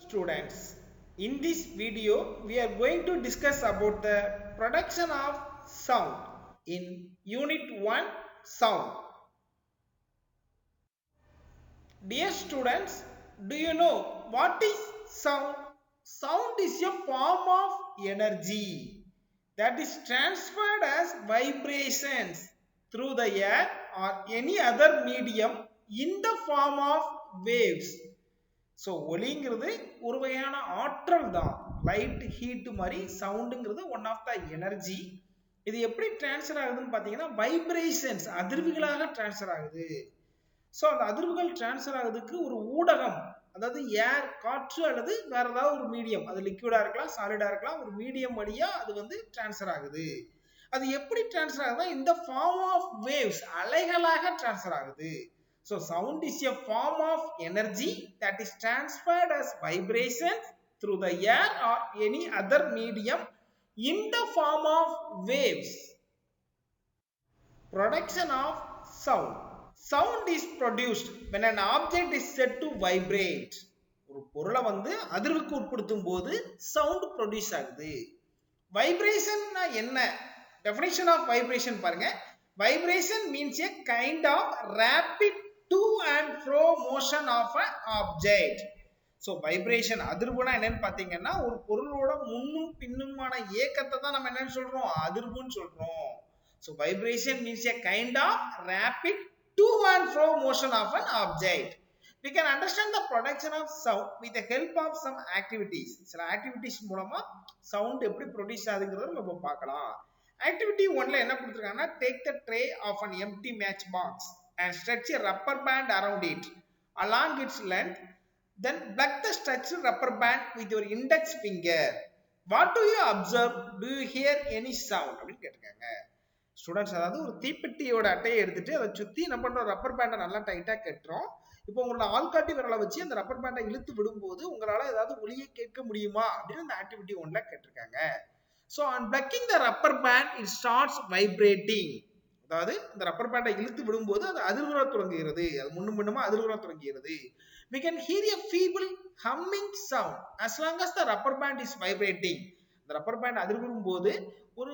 students. In this video, we are going to discuss about the production of sound in Unit 1 Sound. Dear students, do you know what is sound? Sound is a form of energy that is transferred as vibrations through the air or any other medium in the form of waves. So ஒலிங்கிறது ஒரு வகையான ஆற்றல் தான். Light heat மாதிரி சவுண்டுங்கிறது one of the energy. இது எப்படி transfer ஆகுதுன்னு பார்த்தீங்கன்னா வைப்ரேஷன்ஸ் அதிர்வுகளாக டிரான்ஸ்ஃபர் ஆகுது. ஸோ அந்த அதிர்வுகள் டிரான்ஸ்ஃபர் ஆகுதுக்கு ஒரு ஊடகம், அதாவது ஏர் காற்று அல்லது வேற ஏதாவது ஒரு மீடியம், அது லிக்விடா இருக்கலாம் சாலிடா இருக்கலாம், ஒரு மீடியம் வழியா அது டிரான்ஸ்ஃபர் ஆகுது. அது எப்படி டிரான்ஸ்ஃபர் ஆகுதுன்னா இந்த ஃபார்ம் ஆஃப் வேவ்ஸ் அலைகளாக டிரான்ஸ்ஃபர் ஆகுது. So sound is a form of energy that is transferred as vibrations through the air or any other medium in the form of waves. Production of sound. Sound is produced when an object is set to vibrate. ஒரு பொருளை அதிர்வுக்கு உட்படுத்தும் போது sound produce ஆகுது. வைப்ரேஷன்னா என்ன? Definition of vibration பாருங்க. Vibration means a kind of rapid to and fro motion of an object. So vibration அதிர்வுனா என்னன்னு பாத்தீங்கன்னா ஒரு பொருளோட முன்னும் பின்னுமான இயக்கத்தை தான் நம்ம என்னன்னு சொல்றோம், அதிர்வுன்னு சொல்றோம். So vibration means a kind of rapid to and fro motion of an object. We can understand the production of sound with the help of some activities. சில ஆக்டிவிட்டிஸ் மூலமா சவுண்ட் எப்படி ப்ரொடியூஸ் ஆகுதுங்கிறத நம்ம பார்க்கலாம். ஆக்டிவிட்டி 1ல என்ன கொடுத்திருக்காங்கன்னா take the tray of an empty match box and stretch a rubber band around it along its length, then pluck the stretched rubber band with your index finger. What do you observe? Do you hear any sound? அப்படின்னு கேட்டிருக்காங்க. Students, அதாவது ஒரு தீப்பெட்டியோட அட்டையை எடுத்துட்டு அதை சுத்தி என்ன பண்றோம், ரப்பர் பேண்டை நல்லா டைட்டா கட்டுறோம். இப்போ உங்களோட ஆள்காட்டி விரலை வச்சு அந்த ரப்பர் பேண்டை இழுத்து விடும்போது உங்களால ஏதாவது ஒலியை கேட்க முடியுமா அப்படின்னு அந்த ஆக்டிவிட்டி 1ல கேட்டிருக்காங்க. So on plucking the rubber band, it starts vibrating. அதாவது இந்த ரப்பர் பேண்டை இழுத்து விடும்போது அது அதிர்வுற தொடங்குகிறது, அது முன்னுமா அதிர்வுற தொடங்குகிறது. We can hear a feeble humming sound as long as the rubber band is vibrating. இந்த ரப்பர் பேண்ட் அதிர்வுறும் போது ஒரு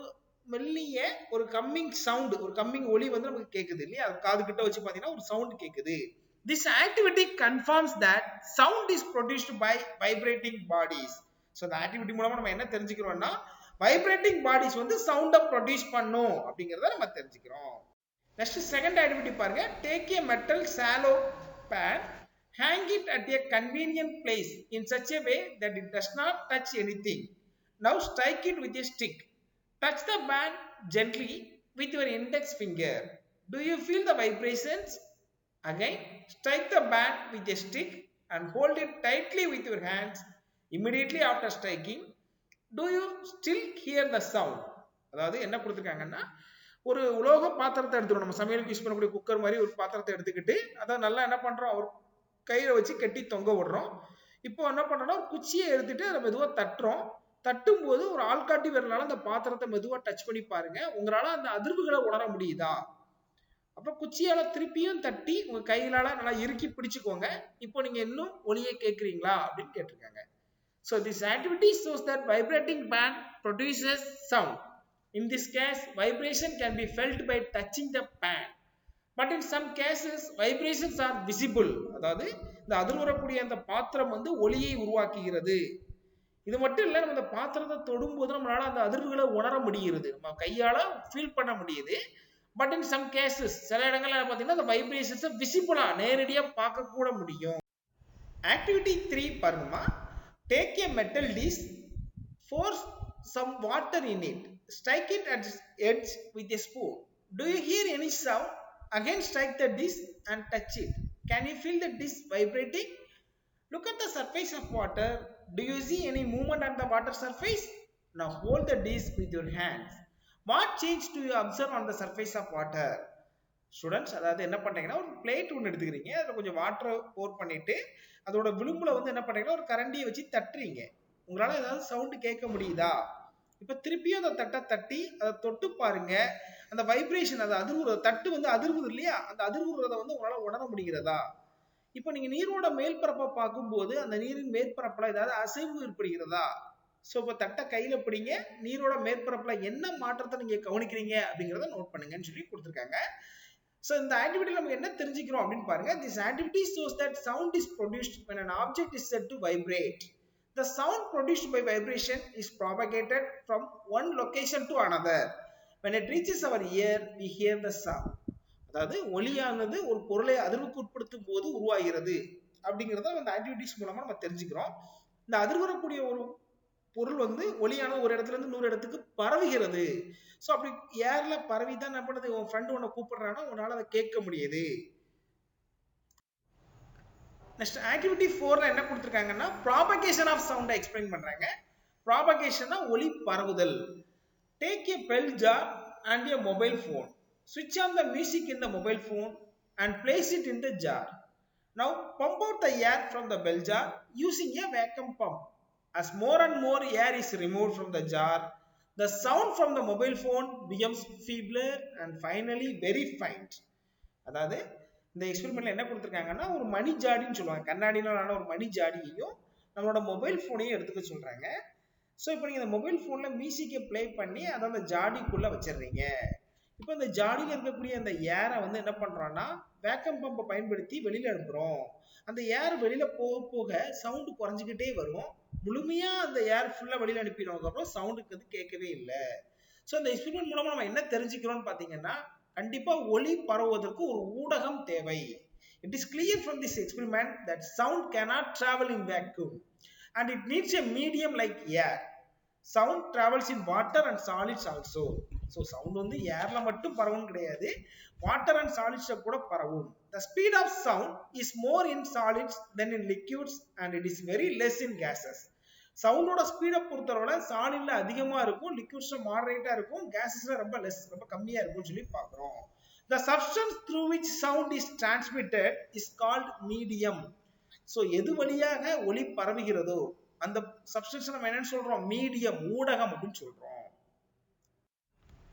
மெல்லிய ஒரு கம்மிங் சவுண்ட், ஒரு கம்மிங் ஒலி நமக்கு கேக்குது இல்லையா, அது காது கிட்ட வச்சு பாத்தீங்கன்னா ஒரு சவுண்ட் கேக்குது. This activity confirms that sound is produced by vibrating bodies. So இந்த ஆக்டிவிட்டி மூலமா நம்ம என்ன தெரிஞ்சுக்கிறோம்னா வைப்ரேட்டிங் பாடிஸ் சவுண்ட ப்ரொடியூஸ் பண்ணும் அப்படிங்கறத நம்ம தெரிஞ்சுக்கிறோம். நெக்ஸ்ட் செகண்ட் ஆக்டிவிட்டி பாருங்க. Take a metal shallow pan, hang it at a convenient place in such a way that it does not touch anything. Now strike it with a stick. Touch the band gently with your index finger. Do you feel the vibrations? Again, strike the band with a stick and hold it tightly with your hands. Immediately after striking, do you still hear the sound? அதாவது என்ன கொடுத்திருக்காங்கன்னா ஒரு உலோக பாத்திரத்தை எடுத்துறோம், நம்ம சமையலுக்கு use பண்ணக்கூடிய cooker மாதிரி ஒரு பாத்திரத்தை எடுத்துக்கிட்டு அதை நல்லா என்ன பண்றோம், ஒரு கையில வச்சு கட்டி தொங்க விடுறோம். இப்போ என்ன பண்றோம்னா ஒரு குச்சியை எடுத்துட்டு அதை மெதுவா தட்டுறோம். தட்டும் போது ஒரு ஆள்காட்டி விரலால அந்த பாத்திரத்தை மெதுவா டச் பண்ணி பாருங்க, உங்களால அந்த அதிர்வுகளை உணர முடியுதா? அப்புறம் குச்சியால திருப்பியும் தட்டி உங்க கையிலால நல்லா இறுக்கி பிடிச்சுக்கோங்க. இப்போ நீங்க இன்னும் ஒலியை கேட்கறீங்களா அப்படின்னு கேட்டிருக்காங்க. So this activity shows that vibrating band produces sound. In this case, vibration can be felt by touching the band. But in some cases, vibrations are visible. அதாவது இந்த அதிர்வுறக்கூடிய அந்த பாத்திரம் ஒலியை உருவாக்குகிறது. இது மட்டும் இல்ல, நம்ம இந்த பாத்திரத்தை தொடும்போது நம்மளால அந்த அதிர்வுகளை உணர முடிகிறது, நம்ம கையால ஃபீல் பண்ண முடியுது. பட் இன் சம் கேசஸ், சில இடங்கள்ல பாத்தீங்கன்னா அந்த வைப்ரேஷன்ஸ் விசிபிளா நேரடியா பார்க்க கூட முடியும். ஆக்டிவிட்டி 3 பாருங்கம்மா. Take a metal dish, force some water in it, strike it at its edge with a spoon. Do you hear any sound? Again strike the dish and touch it. Can you feel the dish vibrating? Look at the surface of water. Do you see any movement on the water surface? Now hold the dish with your hands. What change do you observe on the surface of water? Students, அதாவது என்ன பண்றீங்கன்னா ஒரு plate ஒன்று எடுத்துக்கிறீங்க, அதில் கொஞ்சம் வாட்டரை போர் பண்ணிட்டு அதோட விளிம்புல என்ன பண்றீங்கன்னா ஒரு கரண்டியை வச்சு தட்டுறீங்க. உங்களால ஏதாவது சவுண்ட் கேட்க முடியுதா? இப்ப திருப்பியும் அதை தட்டி அதை தொட்டு பாருங்க, அந்த வைப்ரேஷன், அது அதிர்வுறது தட்டு அதிர்வுது இல்லையா, அந்த அதிர்வுறத உங்களால உணர முடிகிறதா? இப்போ நீங்க நீரோட மேற்பரப்பை பார்க்கும்போது அந்த நீரின் மேற்பரப்புல ஏதாவது அசைவு ஏற்படுகிறதா? ஸோ இப்போ தட்டை கையில பிடிங்க, நீரோட மேற்பரப்புல என்ன மாற்றத்தை நீங்க கவனிக்கிறீங்க அப்படிங்கிறத நோட் பண்ணுங்கன்னு சொல்லி கொடுத்துருக்காங்க. ஸோ இந்த ஆக்டிவிட்டியில் நம்ம என்ன தெரிஞ்சுக்கிறோம் அப்படின்னு பாருங்க. This activity shows that sound is produced when an object is set to vibrate. The sound produced by vibration is propagated from one location to another. When it reaches our ear, we hear the sound. அதாவது ஒலியானது ஒரு பொருளை அதிர்வுக்கு உட்படுத்தும் போது உருவாகிறது அப்படிங்கிறத அந்த activities மூலமா நம்ம தெரிஞ்சுக்கிறோம். இந்த அதிர்வரக்கூடிய ஒரு பொருள் வந்து ஒலியானது ஒரு இடத்துல இருந்து இன்னொரு இடத்துக்கு பரவுகிறது. ஸோ அப்படி ஏர்ல பரவி தான் என்ன பண்ணுது, உன் ஃப்ரெண்டு உன்னை கூப்பிடுறான்னா உன்னால அதை கேட்க முடியுது. நெக்ஸ்ட் ஆக்டிவிட்டி 4ல என்ன கொடுத்துருக்காங்கன்னா ப்ராபகேஷன் ஆஃப் சவுண்டை எக்ஸ்பிளைன் பண்றாங்க. ப்ராபகேஷன்னா ஒலி பரவுதல். Take a bell jar and a mobile phone. Switch on the music in the mobile phone and place it in the jar. Now pump out the air from the bell jar using a vacuum pump. As more and more air is removed from the jar, the sound from the mobile phone becomes feebler and finally very faint. அதாவது இந்த எக்ஸ்பெரிமெண்ட்ல என்ன கொடுத்துருக்காங்கன்னா ஒரு மணி ஜாடின்னு சொல்லுவாங்க, கண்ணாடினால ஒரு மணி ஜாடியையும் நம்மளோட mobile ஃபோனையும் எடுத்துக்க சொல்றாங்க. ஸோ இப்போ நீங்க இந்த மொபைல் ஃபோன்ல மியூசிக்கை பிளே பண்ணி அதை அந்த ஜாடிக்குள்ள வச்சிடுறீங்க. இப்போ இந்த ஜாடியில் இருக்கக்கூடிய அந்த ஏரை வந்து என்ன பண்றோம்னா வேக்கம் பம்பை பயன்படுத்தி வெளியில அனுப்புறோம். அந்த ஏர் வெளியில போக போக சவுண்டு குறைஞ்சிக்கிட்டே வரும். முழுமையா அந்த ஏர் ஃபுல்லா வெளியில அனுப்பினதுக்கு அப்புறம் சவுண்டுக்கு வந்து கேட்கவே இல்லை. ஸோ இந்த எக்ஸ்பெரிமெண்ட் மூலமா நம்ம என்ன தெரிஞ்சுக்கிறோம்னு பாத்தீங்கன்னா கண்டிப்பா ஒலி பரவுவதற்கு ஒரு ஊடகம் தேவை. It is clear from this experiment that sound cannot travel in vacuum and it needs a medium like air. Sound travels in water and solids also. So sound வந்து ஏர்ல மட்டும் பரவும் கிடையாது, வாட்டர் அண்ட் சாலிட்ஸ்ல கூட பரவும். The speed of sound is more in solids than in liquids and it is very less in gases. சவுண்டோட ஸ்பீடை பொறுத்தவரை சாலிட்ல அதிகமா இருக்கும், லிக்விட்ஸ்ல மாடரேட்டா இருக்கும், கேசஸ்ல ரொம்ப லெஸ், ரொம்ப கம்மியா இருக்கும்னு சொல்லி பார்க்கிறோம். The substance through which sound is transmitted is called medium. So எது வழியாக ஒலி பரவுகிறதோ அந்த சப்ஸ்டன்ஸ் நம்ம என்னன்னு சொல்றோம், மீடியம், ஊடகம் அப்படின்னு சொல்றோம்.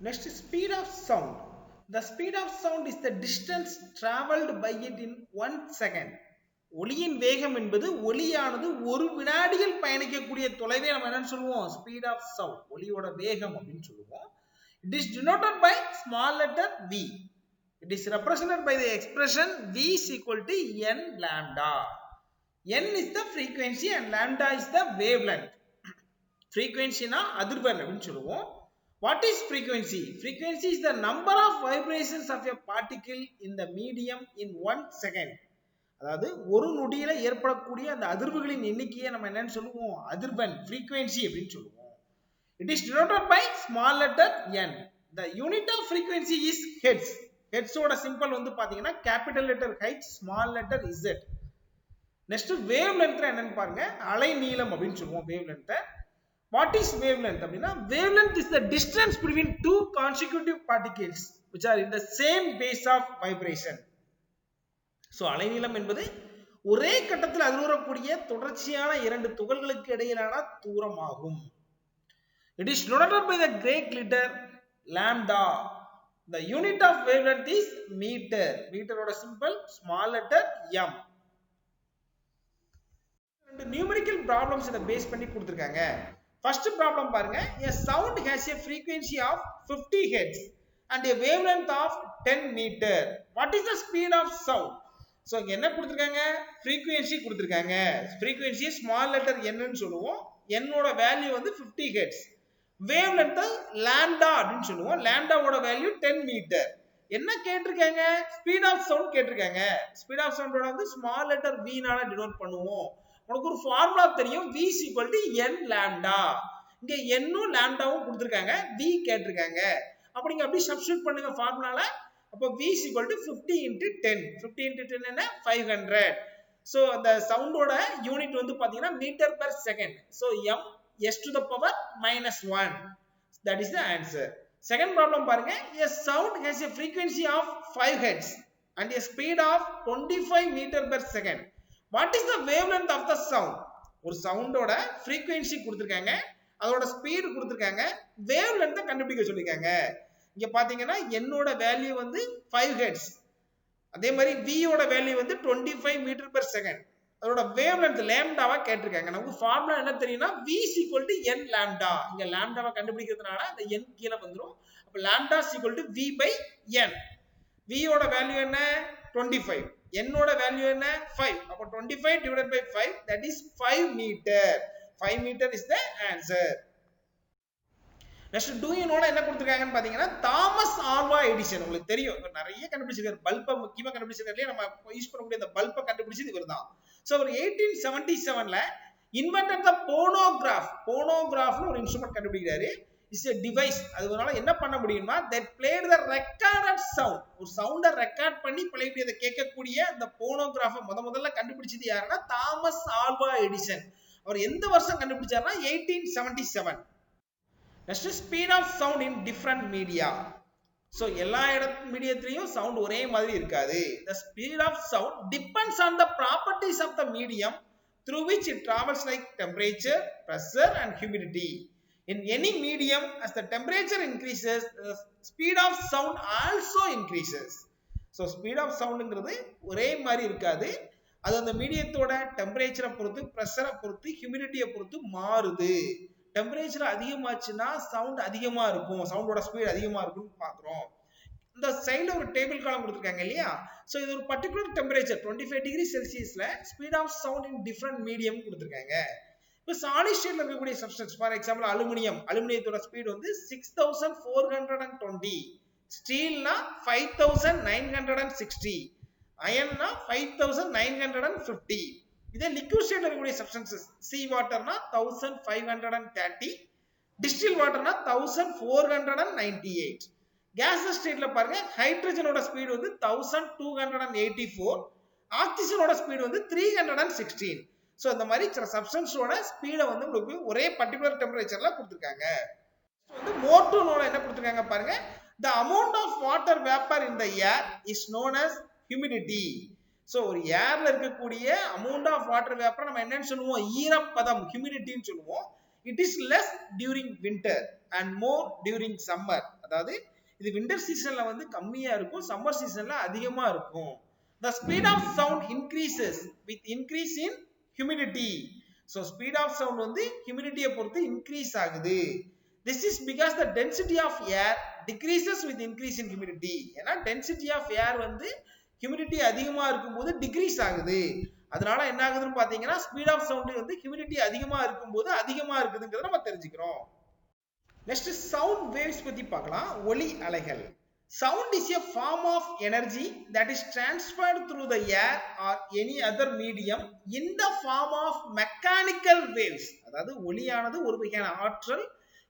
Next, speed of sound. The speed of sound is the distance traveled by it in 1 second. ஒலியின் வேகம் என்பது ஒலியானது ஒரு வினாடியில் பயணிக்கக்கூடிய தொலைவை நம்ம என்னன்னு சொல்லுவோம், ஸ்பீட் ஆஃப் சவுண்ட், ஒலியோட வேகம் அப்படின்னு சொல்லுவோம். It is denoted by small letter v. It is represented by the expression v is equal to n lambda. N is the frequency and lambda is the wavelength. Frequency na அதிர்வெண் அப்படின்னு சொல்லுவோம். What is frequency? Frequency is the number of vibrations of a particle in the medium in 1 second. அதாவது ஒரு நொடியில ஏற்படக்கூடிய அந்த அதிர்வுகளின் எண்ணிக்கையை நம்ம என்னன்னு சொல்லுவோம், அதிர்வெண், frequency அப்படின்னு சொல்லுவோம். It is denoted by small letter n. The unit of frequency is hertz. Hertz ஓட சிம்பல் வந்து பாத்தீங்கன்னா capital letter h, small letter z. Next wavelength என்னன்னு பாருங்க, அலை நீளம் அப்படின்னு சொல்லுவோம் wavelength. What is wavelength அப்படின்னா wavelength is the distance between two consecutive particles which are in the same phase of vibration. So அலைநீளம் என்பது ஒரே கட்டத்தில் அதிர்வுறக்கூடிய தொடர்ச்சியான இரண்டு துகள்களுக்கு இடையிலான தூரம் ஆகும். It is denoted by the Greek letter lambda. The unit of wavelength is meter. Meter ஓட symbol small letter m. ரெண்டு numerical problems இத பேஸ் பண்ணி கொடுத்திருக்காங்க. First problem பாருங்க, a sound has a frequency of 50 Hz and a wavelength of 10 meter. What is the speed of sound? So இங்க என்ன கொடுத்திருக்காங்க, frequency கொடுத்திருக்காங்க. frequency small letter n ன்னு சொல்லுவோம். n ஓட வேல்யூ வந்து 50 Hz. wavelength lambda அப்படினு சொல்லுவோம். lambda ஓட வேல்யூ 10 மீட்டர். என்ன கேட்டிருக்காங்க, speed of sound கேட்டிருக்காங்க. speed of sound வந்து small letter v னால டினோட் பண்ணுவோம். உனக்கு ஒரு ஃபார்முலா தெரியும், v is equal to n lambda. இங்க n உம் lambda உம் கொடுத்திருக்காங்க, v கேட்டிருக்காங்க. அப்ப நீங்க அப்படியே சப்ஸ்டிட்யூட் பண்ணுங்க ஃபார்முலால. அப்ப v is equal to 50 into 10. 50 into 10 என்ன 500. சோ அந்த சவுண்டோட யூனிட் வந்து பாத்தீங்கன்னா metre per second. So m s to the power -1. That is the answer. Second problem பாருங்க, a sound has a frequency of 5 Hz and a speed of 25 meter per second. What is the wavelength of the sound? ஒரு சவுண்டோட frequency கொடுத்திருக்காங்க, அதோட speed கொடுத்திருக்காங்க, wavelength கண்டுபிடிக்க சொல்லிருக்காங்க. இங்க பாத்தீங்கன்னா என்னோட வேல்யூ வந்து 5 Hz, அதே மாதிரி v ஓட வேல்யூ வந்து 25 மீட்டர் பெர் செகண்ட். அதோட வேவ் லென்த் லாம்டாவா கேட்டிருக்காங்க. நமக்கு ஃபார்முலா என்ன தெரியும்னா v n லாம்டா. இங்க லாம்டாவா கண்டுபிடிக்கிறதுனால அந்த n கீழ வந்துரும். அப்ப lambda v by n. v ஓட வேல்யூ என்ன 25, n ஓட வேல்யூ என்ன 5. அப்ப 25 divided by 5, that is 5 meter. 5 meter is the answer. Next do you know என்ன கொடுத்திருக்காங்கன்னு பாத்தீங்கன்னா தாமஸ் ஆல்வா எடிசன். உங்களுக்கு தெரியும் நிறைய கண்டுபிடிச்சிருக்காரு. பல்பை முக்கியமா கண்டுபிடிச்சிருக்காரு. நம்ம யூஸ் பண்ணக்கூடிய இந்த பல்பை கண்டுபிடிச்சது இவர்தான். சோ அவர் 1877ல இன்வென்டட் தி போனோகிராஃப். போனோகிராஃப்னு ஒரு இன்ஸ்ட்ருமென்ட் கண்டுபிடிக்கிறாரு. Is a device. அதனால என்ன பண்ண முடியும்னா that played the recorded sound. ஒரு சவுண்ட ரெக்கார்ட் பண்ணி பிளேக்கூடியதை கேட்கக்கூடிய அந்த போனோகிராஃபை முதல்ல கண்டுபிடிச்சது யாருன்னா தாமஸ் ஆல்வா எடிசன். அவர் எந்த வருஷம் கண்டுபிடிச்சாருன்னா 1877. Next is speed of sound in different media. So எல்லா மீடியத்திலயும் சவுண்ட் ஒரே மாதிரி இருக்காது. The speed of sound depends on the properties of the medium through which it travels, like temperature, pressure and humidity. In any medium, as the temperature increases, the speed of sound also increases. So speed of soundங்கிறது ஒரே மாதிரி இருக்காது. அது அந்த மீடியத்தோட டெம்பரேச்சரை பொறுத்து, பிரஷரை பொறுத்து, ஹியூமிடிட்டியை பொறுத்து மாறுது. டெம்பரேச்சர் அதிகமாச்சுன்னா சவுண்ட் அதிகமா இருக்கும், சவுண்டோட ஸ்பீட் அதிகமா இருக்கும்னு பாக்குறோம். இந்த சைடுல ஒரு டேபிள் காலம் கொடுத்திருக்காங்க இல்லையா? சோ இது ஒரு பர்టిక్యులர் டெம்பரேச்சர் 25 டிகிரி செல்சியஸ்ல speed of sound in different medium கொடுத்திருக்காங்க. இப்போ சாலிட் ஸ்டேட்ல இருக்கக்கூடிய சப்ஸ்டன்ஸ் ஃபார் எக்ஸாம்பிள் அலுமினியத்தோட ஸ்பீட் வந்து 6420, ஸ்டீல்னா 5960, அயன்னா 5950. இதே லிக்விட் ஸ்டேட்ல இருக்கக்கூடிய சப்ஸ்டன்சஸ் சீ வாட்டர்னா 1530, டிஸ்டில் வாட்டர்னா 1498. கேஸ் ஸ்டேட்ல பாருங்க ஹைட்ரஜனோட ஸ்பீட் வந்து 1284, ஆக்சிஜனோட ஸ்பீட் வந்து 316. சோ இந்த மாதிரி சில சப்ஸ்டன்ஸோட ஸ்பீடை வந்து உங்களுக்கு ஒரே பர்టిక్యులர் டெம்பரேச்சர்ல கொடுத்திருக்காங்க. வந்து மோர் டு நோல என்ன கொடுத்திருக்காங்க பாருங்க. the amount of water vapor in the air is known as humidity. So ஒரு ஏர்ல இருக்கக்கூடிய amount of water vapor நம்ம என்னன்னு சொல்லுவோம்? ஈரப்பதம், ஹியூமிடிட்டின்னு சொல்லுவோம். it is less during winter and more during summer. அதாவது இது விண்டர் சீசன்ல வந்து கம்மியா இருக்கும், சம்மர் சீசன்ல அதிகமா இருக்கும். the speed of sound increases with increase in humidity. so speed of sound வந்து humidity பொறுத்து increase ஆகுது. this is because the density of air decreases with increase in humidity. ஏன்னா density of air வந்து humidity அதிகமா இருக்கும்போது degrees ஆகுது. அதனால என்ன ஆகுதுன்னு பாத்தீங்கன்னா ஸ்பீட் ஆஃப் சவுண்ட் வந்து humidity அதிகமா இருக்கும்போது அதிகமா இருக்குதுங்கறத நம்ம தெரிஞ்சுக்கிறோம். நெக்ஸ்ட் சவுண்ட் வேவ்ஸ் பத்தி பார்க்கலாம். ஒலி அலைகள். Sound is a form of energy that is transferred through the air or any other medium in the form of mechanical waves. அதாவது ஒலியானது ஒரு வகையான ஆற்றல்.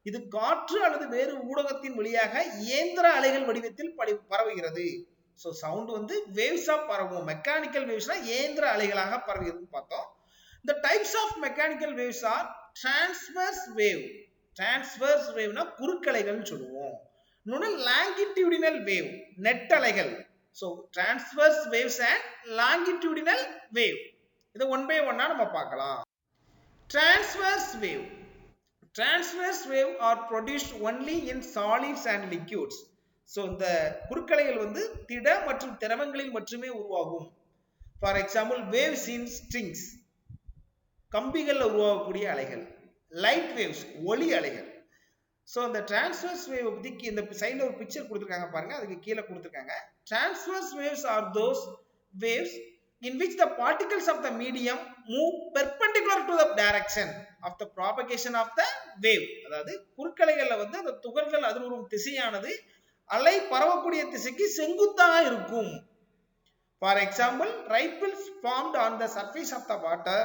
இது காற்று அல்லது வேறு ஊடகத்தின் வழியாக இயந்திர அலைகள் வடிவத்தில் பரவுகிறது. சோ சவுண்ட் வந்து வேவ்ஸா பரவும். மெக்கானிக்கல் வேவ்ஸ்னா இயந்திர அலைகளாக பரவுகிறதுன்னு பார்த்தோம். The types of mechanical waves are transverse wave. transverse waveனா குறுக்கலைகள்னு சொல்லுவோம். இன்னொன்னு longitudinal wave, நெட்டலைகள். so transverse waves and longitudinal wave. இத ஒன் பை ஒன்னா நம்ம பார்க்கலாம். transverse wave. transverse wave are produced only in solids and liquids. so இந்த குறுக்கலைகள் வந்து திட மற்றும் திரவங்களில் மட்டுமே உருவாகும். for example waves in strings, கம்பிகள்ல உருவாகக்கூடிய அலைகள். light waves, ஒளி அலைகள். so இந்த transverse wave பத்தி இந்த சைடுல ஒரு பிக்சர் கொடுத்திருக்காங்க பாருங்க, அதுக்கு கீழ கொடுத்திருக்காங்க. transverse waves are those waves in which the particles of the medium move perpendicular to the direction of the propagation of the wave. அதாவது குறுக்கலைகள்ல வந்து அந்த துகள்கள் அதிர்வுறும் திசையானது அலை பரவக்கூடிய திசைக்கு செங்குத்தாக இருக்கும். for example ripples formed on the surface of the water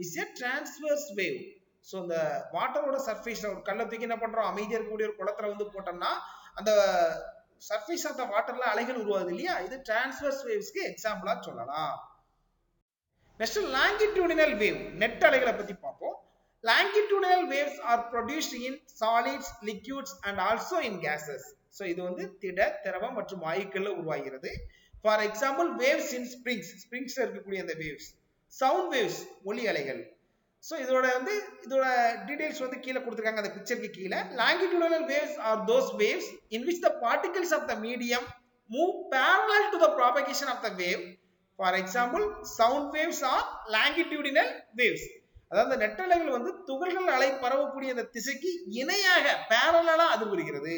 is a transverse wave. so இந்த வாட்டரோட சர்ஃபேஸ்ல ஒரு கல்லை தூக்கி என்ன பண்றோம், அமைதியா இருக்கக்கூடிய ஒரு குளத்துல வந்து போட்டோம்னா அந்த சர்ஃபேஸ் ஆஃப் த வாட்டர்ல அலைகள் உருவாகுது இல்லையா? இது டிரான்ஸ்வர்ஸ் வேவ்ஸ்க்கு எக்ஸாம்பிளா சொல்லலாம். நெக்ஸ்ட் லாங்கிடியூடினல் வேவ், நெட் அலைகளை பத்தி பார்ப்போம். Longitudinal waves are produced in solids, liquids and also in gases. So இது வந்து திட, திரவம் மற்றும் வாயுக்கள்ல உருவாகிறது. For example waves in springs, ஸ்ப்ரிங்ஸ்ல இருக்கக்கூடிய அந்த வேவ்ஸ். சவுண்ட் வேவ்ஸ், ஒலி அலைகள். சோ இதோட டீடைல்ஸ் வந்து கீழ கொடுத்திருக்காங்க அந்த பிக்சருக்கு கீழ. longitudinal waves are those waves in which the particles of the medium move parallel to the propagation of the wave. For example, sound waves are longitudinal waves. அதாவது நெட்டலைகள் வந்து துகள்கள் அலை பரவக்கூடிய அந்த திசைக்கு இணையாக parallel அதிர்வுறுகிறது.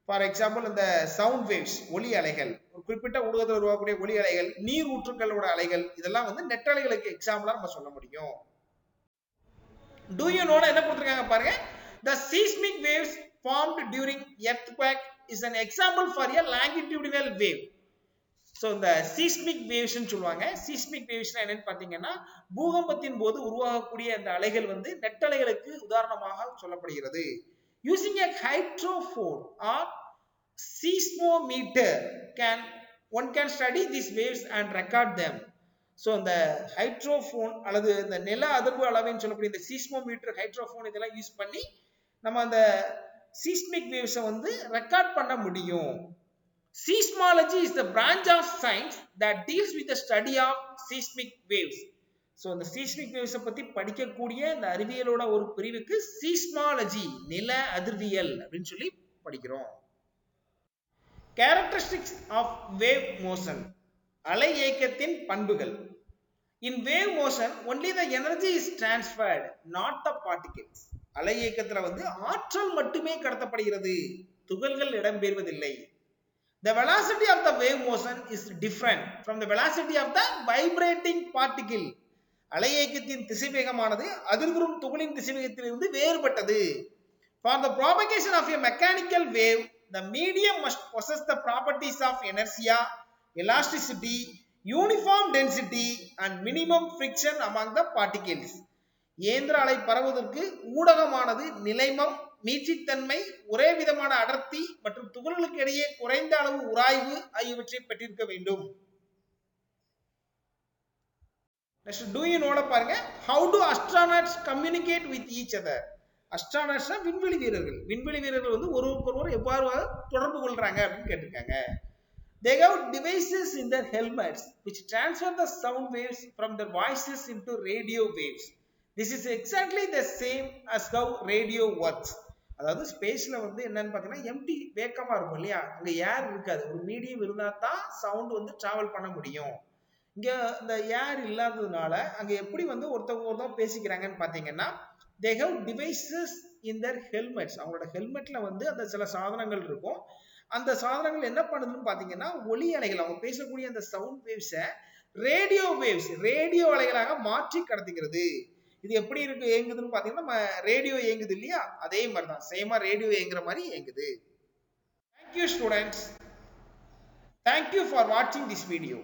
ஃபார் எக்ஸாம்பிள் இந்த சவுண்ட் வேவ்ஸ் ஒலி அலைகள், ஒரு குறிப்பிட்ட ஊடகத்தில் உருவாக்கக்கூடிய ஒலி அலைகள், நீர் ஊற்றுக்களோட அலைகள், இதெல்லாம் வந்து நெட்டலைகளுக்கு எக்ஸாம்பிளா நம்ம சொல்ல முடியும். Do you know என்ன கொடுத்திருக்காங்க பாருங்க. The seismic waves formed during earthquake is an example for a longitudinal wave. So இந்த seismic waves ன்னு சொல்லுவாங்க. seismic waves என்னன்னு பாத்தீங்கன்னா பூகம்பத்தின் போது உருவாகக்கூடிய அந்த அலைகள் வந்து நெட்டலைகளுக்கு உதாரணமாக சொல்லப்படுகிறது. Using a hydrophone or seismometer, one can study these waves and record them. So இந்த ஹைட்ரோஃபோன் அல்லது இந்த நில அதிர்வு அளவுன்னு சொல்லக்கூடிய இந்த சீஸ்மோமீட்டர், ஹைட்ரோஃபோன் இதெல்லாம் யூஸ் பண்ணி நம்ம அந்த seismic waves வந்து ரெக்கார்ட் பண்ண முடியும். Seismology is the branch of science that deals with the study of seismic waves. So இந்த seismic waves பத்தி படிக்கக்கூடிய இந்த அறிவியலோட ஒரு பிரிவுக்கு seismology, நில அதிர்வியல் அப்படின்னு சொல்லி படிக்கிறோம். Characteristics of wave motion, அலை இயக்கத்தின் பண்புகள். In wave motion only the energy is transferred, not the particles. அலை இயக்கத்துல வந்து ஆற்றல் மட்டுமே கடத்தப்படுகிறது, துகள்கள் இடம்பெறுவதில்லை. The velocity of the wave motion is different from the velocity of the vibrating particle. அலை இயக்கத்தின் திசைவேகமானது அதிர்வுறும் துகளின் திசைவேகத்திலிருந்து வேறுபட்டது. For the propagation of a mechanical wave, the medium must possess the properties of inertia, elasticity, uniform density and minimum friction among the particles. இயந்திர அலை பரவுவதற்கு ஊடகமானது நிலைமம், மீட்சித்தன்மை, ஒரே விதமான அடர்த்தி மற்றும் துகள்களுக்கு இடையே குறைந்த அளவு உராய்வு ஆகியவற்றை பெற்றிருக்க வேண்டும். Next, do you know பாருங்க, how do astronauts communicate with each other? Astronauts விண்வெளி வீரர்கள். விண்வெளி வீரர்கள் வந்து ஒருவருக்கொருவர் எவ்வாறு தொடர்பு கொள்றாங்க அப்படின்னு கேட்டிருக்காங்க. They have devices in their helmets which transfer the sound waves from their voices into radio waves. This is exactly the same as how radio works. அதாவது ஸ்பேஸ்ல வந்து என்னன்னு பாத்தீங்கன்னா எம்டி வேக்கமா இருக்கும் இல்லையா, அங்க ஏர் இருக்காது, ஒரு மீடியம் இருந்தா தான் சவுண்ட் வந்து டிராவல் பண்ண முடியும். இங்க இந்த ஏர் இல்லாததுனால அங்க எப்படி வந்து ஒருத்தவங்க பேசிக்கிறாங்கன்னு பாத்தீங்கன்னா they have devices in their helmets. அவங்களோட ஹெல்மெட்ல வந்து அந்த சில சாதனங்கள் இருக்கும். அந்த சாதனங்கள் என்ன பண்ணுதுன்னு பாத்தீங்கன்னா ஒலி அலைகள், அவங்க பேசக்கூடிய அந்த சவுண்ட் வேவ்ஸை ரேடியோ வேவ்ஸ், ரேடியோ அலைகளாக மாற்றி கடத்துகிறது. இது எப்படி இருக்கு இயங்குதுன்னு பாத்தீங்கன்னா நம்ம ரேடியோ இயங்குது இல்லையா, அதே மாதிரி தான் சேமா ரேடியோ இயங்குற மாதிரி இயங்குது. Thank you students. Thank you for watching this video.